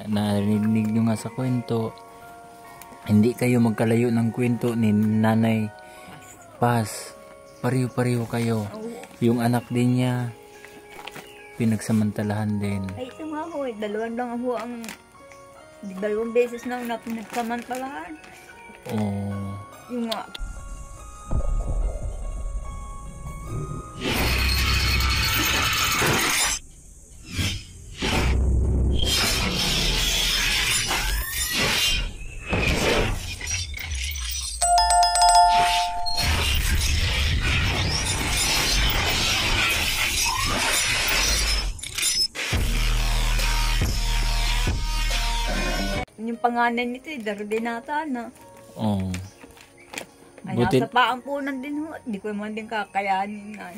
narinig nyo nga sa kwento, hindi kayo magkalayo ng kwento ni Nanay Paz. Pareho-pareho kayo. Yung anak din niya, pinagsamantalahan din. Ay, ito nga ho, dalawang beses na pinagsamantalahan. Oh. Yung nga. Yung panganay nito, Dardinata na. Oh. Ay, nasa paampunan din ho. Hindi ko naman din kakayanin na.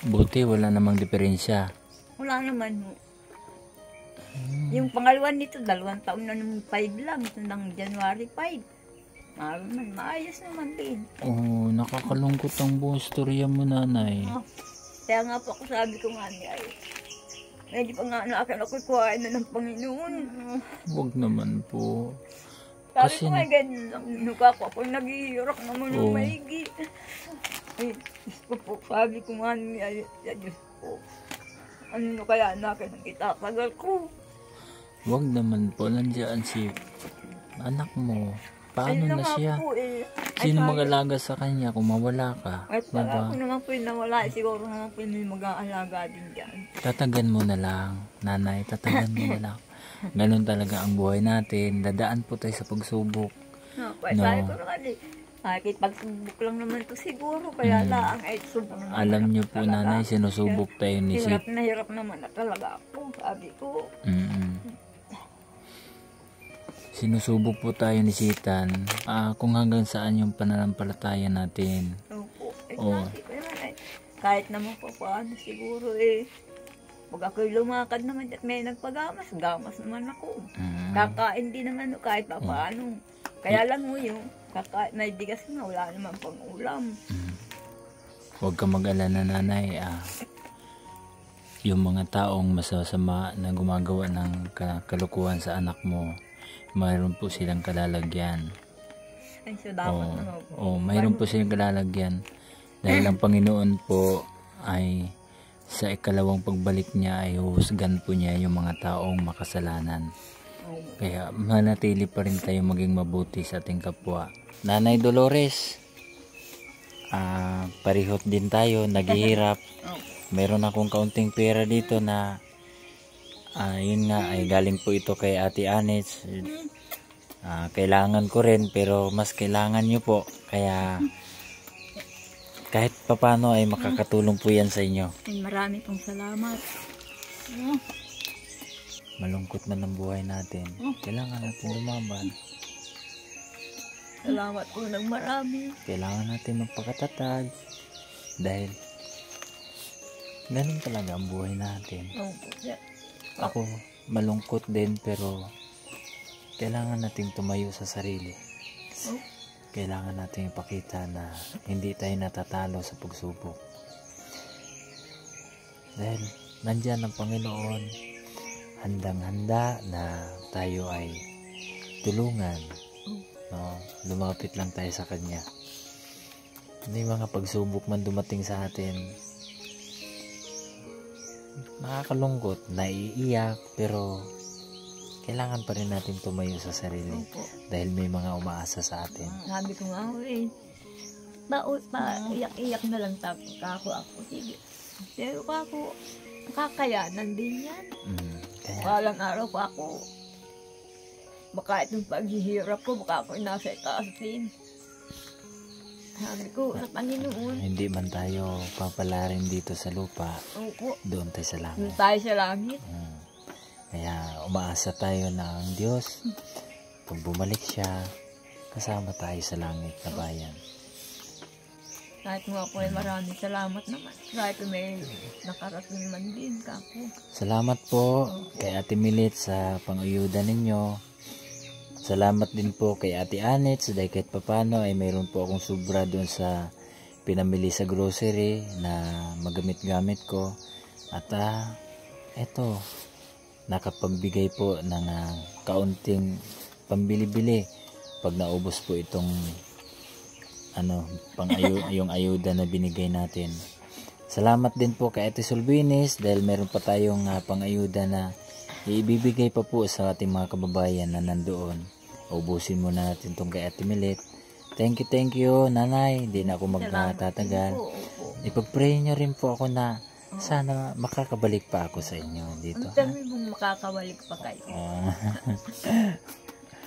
Buti, wala namang diferensya. Wala naman ho. Yung pangalawa nito, 2 taon na nung 5 lang. Ito ng January 5. Maayos naman din. Oh, nakakalungkot ang buong storya mo, Nanay. Kaya nga po ako sabi ko nga niya, medyo pa nga na ako'y kuhain na ng Panginoon. Huwag naman po. Sabi ko nga ganyan, nuka ko ako naghihirap naman ng maigi. Ay, Diyos ko po, sabi ko nga niya, Diyos ko, ano kaya na akin ang itatagal ko? Huwag naman po, nandiyan si anak mo. Paano na siya? Sino mag-alaga sa kanya kung mawala ka? Ay, para ako naman po yung nawala, siguro naman po yung mag-aalaga din dyan. Tatagan mo na lang, Nanay, tatagan mo na lang. Ganun talaga ang buhay natin. Dadaan po tayo sa pagsubok. Sabi ko naman kahit pagsubok lang naman to siguro, kaya lang ay subok naman. Alam niyo po, Nanay, sinusubok tayo ni Sip. Hirap naman na talaga ako, sabi ko. Sinusubok po tayo ni Sitan kung hanggang saan yung pananampalataya natin. Opo. Kahit naman po paano siguro pag ako'y lumakad naman at may nagpagamas, gamas naman ako. Kakain din naman kahit pa paano. Kaya lang mo yung kakain, may bigas nga, wala naman pang ulam. Huwag ka mag-alala, Nanay. Yung mga taong masasama na gumagawa ng kalukuhan sa anak mo, mayroon po silang kalalagyan. Ay, so dapat naman po. Mayroon po silang kalalagyan. Dahil ang Panginoon po ay sa ikalawang pagbalik niya ay huhusgan po niya yung mga taong makasalanan. Kaya manatili pa rin tayo maging mabuti sa ating kapwa. Nanay Dolores, parihot din tayo, naghihirap. Meron akong kaunting pera dito na yun nga ay galing po ito kay Ate Anets. Kailangan ko rin pero mas kailangan nyo po. Kaya kahit papano ay makakatulong po yan sa inyo. Marami pong salamat. Malungkot na ng buhay natin. Kailangan natin lumaban. Salamat po ng marami. Kailangan natin magpakatatag. Dahil ganun talaga ang buhay natin. Ako malungkot din pero kailangan nating tumayo sa sarili. Kailangan nating ipakita na hindi tayo natatalo sa pagsubok. Dahil nandyan ang Panginoon, handang-handa na tayo ay tulungan. Lumapit lang tayo sa Kanya. May mga pagsubok man dumating sa atin, nakakalungkot, naiiyak, pero kailangan pa rin natin tumayo sa sarili. Dahil may mga umaasa sa atin. Sabi ko nga iyak-iyak na lang ako. Sige. Pero ako, kakayanan din yan. Walang araw ko ako. Baka itong paghihirap ko, baka ako nasa itaas din. Sabi ko, sa Panginoon. Hindi man tayo papalarin dito sa lupa. Doon tayo sa langit. Doon tayo sa langit. Kaya umaasa tayo na ang Diyos, pag bumalik siya, kasama tayo sa langit na bayan. Kahit mo ako ay maraming salamat naman. Kahit may nakarating man din kako. Salamat po kay Ate Milit sa pang-uyuda ninyo. Salamat din po kay Ate Anets dahil kahit papano ay mayroon po akong sobra doon sa pinamili sa grocery na magamit-gamit ko. At eto, nakapagbigay po ng kaunting pambili-bili pag naubos po itong yung ayuda na binigay natin. Salamat din po kay Ate Sulbinis dahil meron pa tayong pang-ayuda na ibibigay pa po sa ating mga kababayan na nandoon. Ubusin muna natin itong kay Ate Milet. Thank you, Nanay. Hindi na ako magtatagal. Ipag-pray nyo rin po ako na sana makakabalik pa ako sa inyo dito. Ang dami mong makakabalik pa kayo.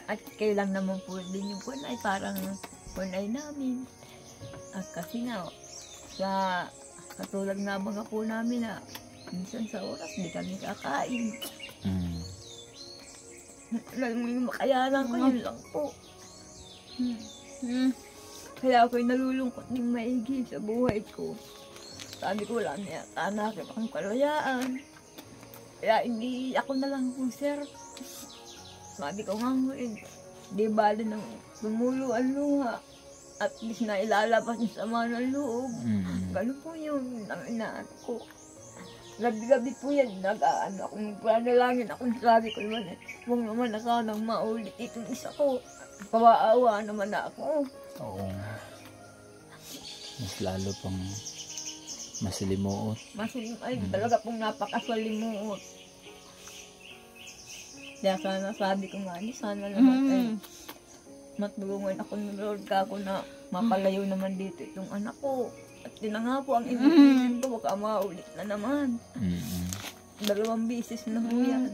At kailan naman po din yung punay, parang punay namin. At kasi nga, sa katulad nga mga po namin na minsan sa oras, di kami kakain. Makayanan ko, yun lang po. Kaya ako'y nalulungkot ng maigi sa buhay ko. Sabi ko lang niya, anak akong kalayaan. Kaya hindi ako na lang po, sir. Sabi ko nga mo, di bali nang tumulo ang luha. At least na ilalabas niya sa mga ng loob. Ganun po yun, ang inaan ko. Gabi-gabi po yan, akong panalangin, akong sabi ko naman huwag naman na sanang maulit itong isa ko. Kawaawa naman na ako. Oo. Mas lalo pang masalimuot. Ay, talaga pong napakasalimuot. Kaya sana sabi ko nga, sana naman matulungan ako ng Lord ka ako na mapalayo naman dito itong anak ko. At yun na nga po ang iniisip ko, baka maulit na naman. 2 beses na po yan.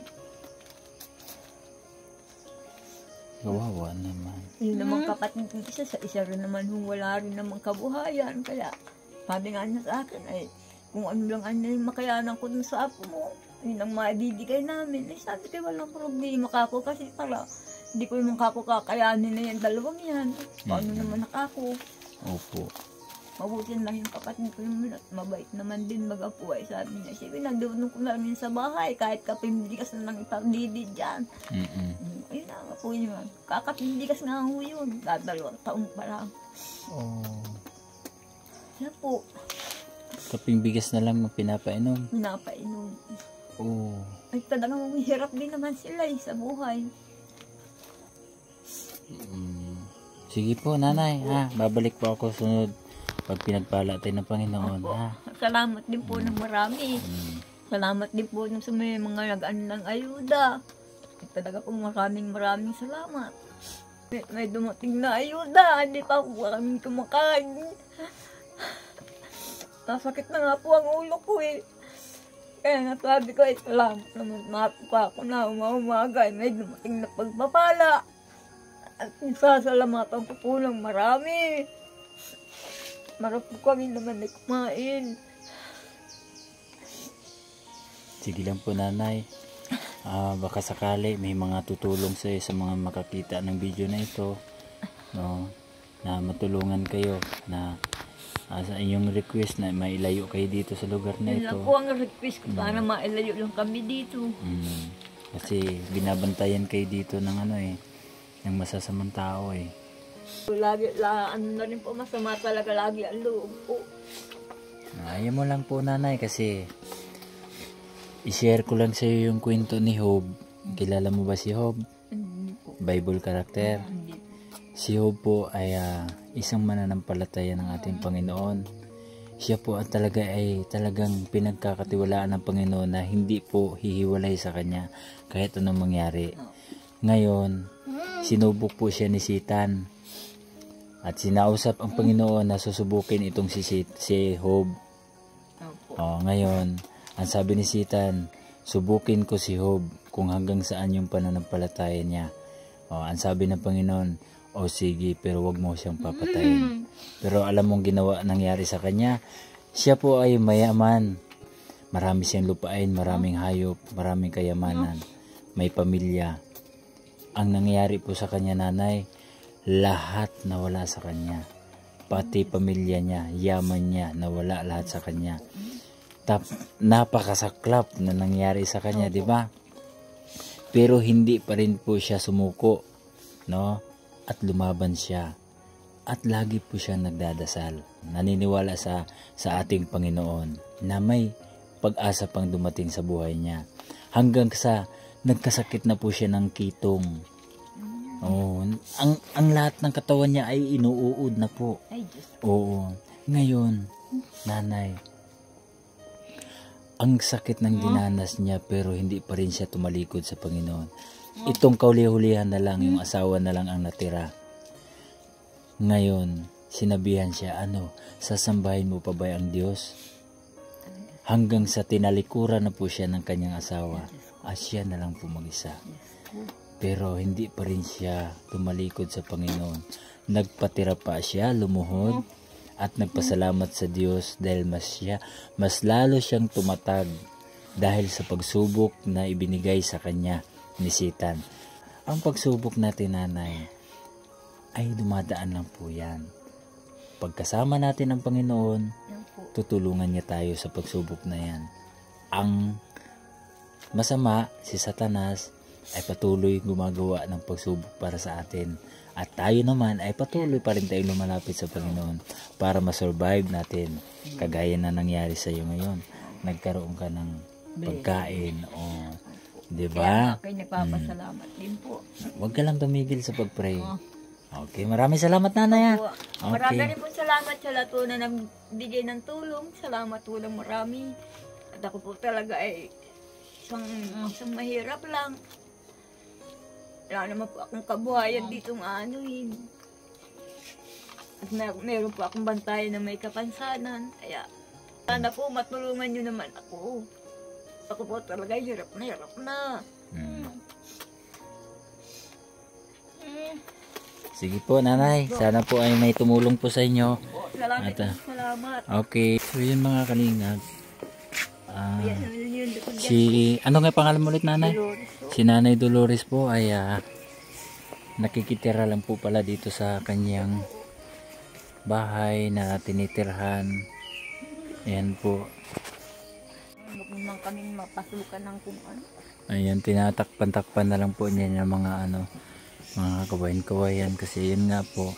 Kawawa naman. Yun naman kapatid ng isa, sa isa rin naman wala rin naman kabuhayan. Kaya sabi nga niya sa akin ay kung ano lang yung makayanan ko dun sa apo mo, yun ang maibibigay namin. Ay sabi ko walang problema kako kasi para hindi ko naman kako kakayanin na yan 2 yan. Paano naman ako? Opo. Mabutin lang yung kapatid ko naman at mabait naman din mag-apo. Ay sabi niya, sige nagdunong ko namin sa bahay kahit kapimdigas na lang ipagdidi dyan. Ayun na nga po yun. Kakapimdigas nga ho yun. 2 taon pa lang. Yan po. Kaping bigas na lang pinapainom? Pinapainom. Oo. Ay talagang hirap din naman sila sa buhay. Sige po, Nanay. Babalik po ako sunod pag pinagpala tayo ng Panginoon. Salamat din po ng marami. Salamat din po sa may mga nag-ano ng ayuda. Talaga po maraming salamat. May dumating na ayuda. Hindi pa po kami kumakain. Nasakit na nga po ang ulo ko Kaya nga sabi ko salamat naman. Matuka ako na umaga. May dumating na pagpapala. At sasalamatan ko po ng marami. Marap po kami naman na kumain. Sige lang po, Nanay. Baka sakali may mga tutulong sa mga makakita ng video na ito, no, na matulungan kayo na sa inyong request na mailayo kayo dito sa lugar na ito. Yun lang po ang request ko, para mailayo lang kami dito. Kasi binabantayan kayo dito ng ng masasamang tao Lagi, ano na rin po, masama talaga lagi ang loob po. Ayaw mo lang po, Nanay, kasi i-share ko lang sa iyo yung kwento ni Job. Kilala mo ba si Job? Hindi po. Bible character? Hindi. Si Job po ay isang mananampalataya ng ating Panginoon. Siya po talagang pinagkakatiwalaan ng Panginoon na hindi po hihiwalay sa kanya kahit anong mangyari. Ngayon, sinubok po siya ni Satan. At sinausap ang Panginoon na susubukin itong si Job. Ngayon, ang sabi ni Satan, subukin ko si Job kung hanggang saan yung pananampalataya niya. Ang sabi ng Panginoon, sige, pero wag mo siyang papatayin. Pero alam mong nangyari sa kanya, siya po ay mayaman. Marami siyang lupain, maraming hayop, maraming kayamanan, may pamilya. Ang nangyari po sa kanya, Nanay, lahat nawala sa kanya. Pati pamilya niya, yaman niya, nawala lahat sa kanya. Napakasaklap na nangyari sa kanya, di ba? Pero hindi pa rin po siya sumuko, no? At lumaban siya. At lagi po siya nagdadasal. Naniniwala sa ating Panginoon na may pag-asa pang dumating sa buhay niya. Hanggang sa nagkasakit na po siya ng kitong. Oo, ang lahat ng katawan niya ay inuuod na po. Ay, Diyos. Oo. Ngayon, nanay, ang sakit ng dinanas niya pero hindi pa rin siya tumalikod sa Panginoon. Itong kauli-hulihan na lang, yung asawa na lang ang natira. Ngayon, sinabihan siya, sasambahin mo pa ba ang Diyos? Hanggang sa tinalikuran na po siya ng kanyang asawa, siya na lang po mag-isa. Pero hindi pa rin siya tumalikod sa Panginoon. Nagpatira pa siya, lumuhod, at nagpasalamat sa Diyos dahil mas lalo siyang tumatag dahil sa pagsubok na ibinigay sa kanya ni Satan. Ang pagsubok natin, nanay, ay dumadaan lang po yan. Pagkasama natin ang Panginoon, tutulungan niya tayo sa pagsubok na yan. Ang masama, si Satanas, ay patuloy gumagawa ng pagsubok para sa atin. At tayo naman ay patuloy pa rin tayong lumalapit sa Panginoon para masurvive natin. Kagaya na nangyari sa iyo ngayon. Nagkaroon ka ng pagkain. Di ba? Kaya ako'y nagpapasalamat din po. Huwag ka lang tumigil sa pag-pray. Okay, maraming salamat, nanay. Marami rin po salamat sa lahat po na nagbigay ng tulong. Salamat po ng marami. At ako po talaga ay isang mahirap lang. Wala naman po akong kabuhayan dito ng At meron po akong bantayan na may kapansanan. Kaya sana po matulungan nyo naman ako. Ako po talaga hirap na. Sige po, nanay. Sana po ay may tumulong po sa inyo. Salamat. Okay. So yun, mga kalingap. Ano nga pangalan mo ulit, nanay? Si Nanay Dolores po ay nakikitira lang po pala dito sa kanyang bahay na tinitirhan. Ayan po. Huwag naman kaming mapasukan ng kung ano. Ayan, tinatakpan-takpan na lang po niya ng mga mga kawayan-kawayan kasi yun nga po,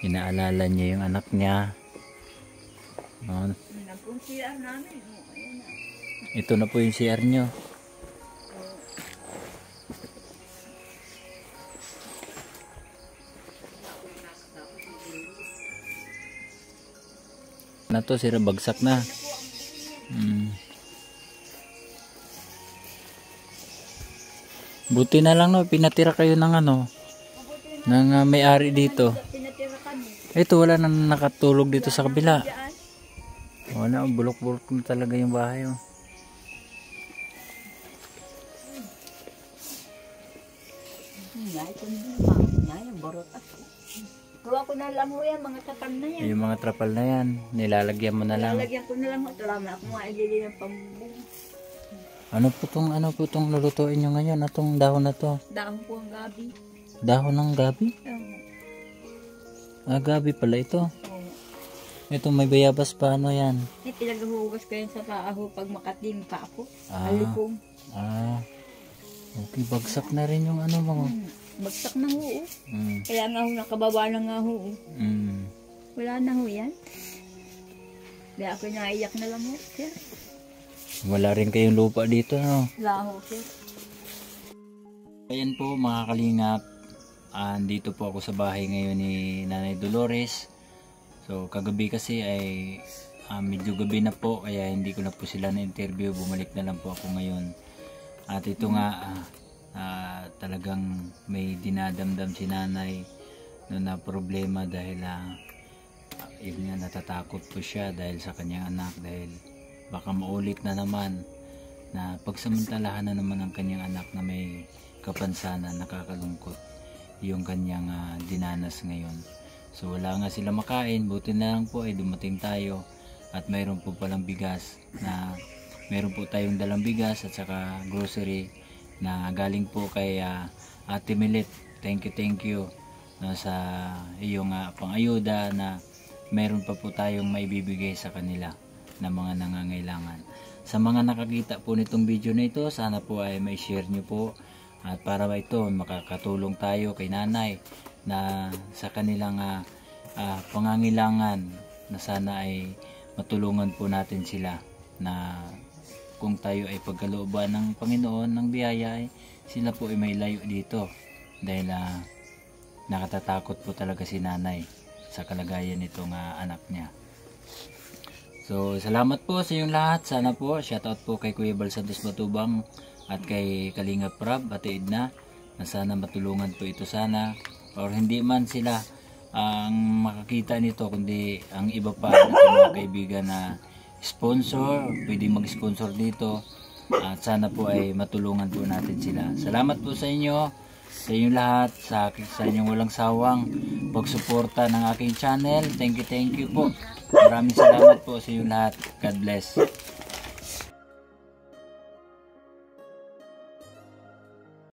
inaalala niya yung anak niya. Ito na po yung CR nyo. Na to, sira, bagsak na. Buti na lang, no, pinatira kayo ng ng may-ari dito. Ito, wala nang nakatulog dito sa kabila. Wala, bulok-bulok na talaga yung bahay. Gawa ko na lang ho yan, mga trapal na yan. Yung mga trapal na yan, nilalagyan mo na lang. Nilalagyan ko na lang ho. Talaman ako mga ilili ng pambubong. Ano po tong lulutuin nyo ngayon? Atong dahon na to? Dahon po ang gabi. Dahon ng gabi? Gabi pala ito. Ito may bayabas pa, ano yan? Pinaghuhugas ko yan sa paaho pag makating pa ako. Alikong. Okay, bagsak na rin yung mga. Bagsak na ho. Kaya nga ho, nakababa na nga ho. Wala na ho yan. Kaya ako naiyak na lang ho, sir. Wala rin kayong lupa dito, no? Wala ho, sir. Ayan po, mga kalingap. Dito po ako sa bahay ngayon ni Nanay Dolores. So, kagabi kasi ay medyo gabi na po, kaya hindi ko na po sila na-interview. Bumalik na lang po ako ngayon. At ito nga, talagang may dinadamdam si nanay na problema dahil yun nga, natatakot po siya dahil sa kanyang anak, dahil baka maulit na naman na pagsamantalahan na naman ang kanyang anak na may kapansanan, nakakalungkot yung kanyang dinanas ngayon. So wala nga sila makain, buti na lang po ay dumating tayo at mayroon po palang bigas, na mayroon po tayong dalang bigas at saka grocery na galing po kay Ate Milet. Thank you sa iyong pangayuda, na mayroon pa po tayong maibibigay sa kanila na mga nangangailangan. Sa mga nakakita po nitong video na ito, sana po ay may share nyo po, at para ba ito makakatulong tayo kay nanay na sa kanilang pangangailangan, na sana ay matulungan po natin sila, na kung tayo ay pagkalooban ng Panginoon ng biyaya, ay sila po ay may layo dito dahil nakatatakot po talaga si nanay sa kalagayan nitong anak niya. So salamat po sa inyong lahat. Sana po shoutout po kay Kuya Bal Santos Matubang at kay Kalingap Rab at Edna na sana matulungan po ito sana, or hindi man sila ang makakita nito kundi ang iba pa na mga kaibigan na sponsor, pwede mag-sponsor dito at sana po ay matulungan po natin sila. Salamat po sa inyo, sa inyong lahat, sa inyong walang sawang pagsuporta ng aking channel. Thank you po. Maraming salamat po sa inyong lahat. God bless.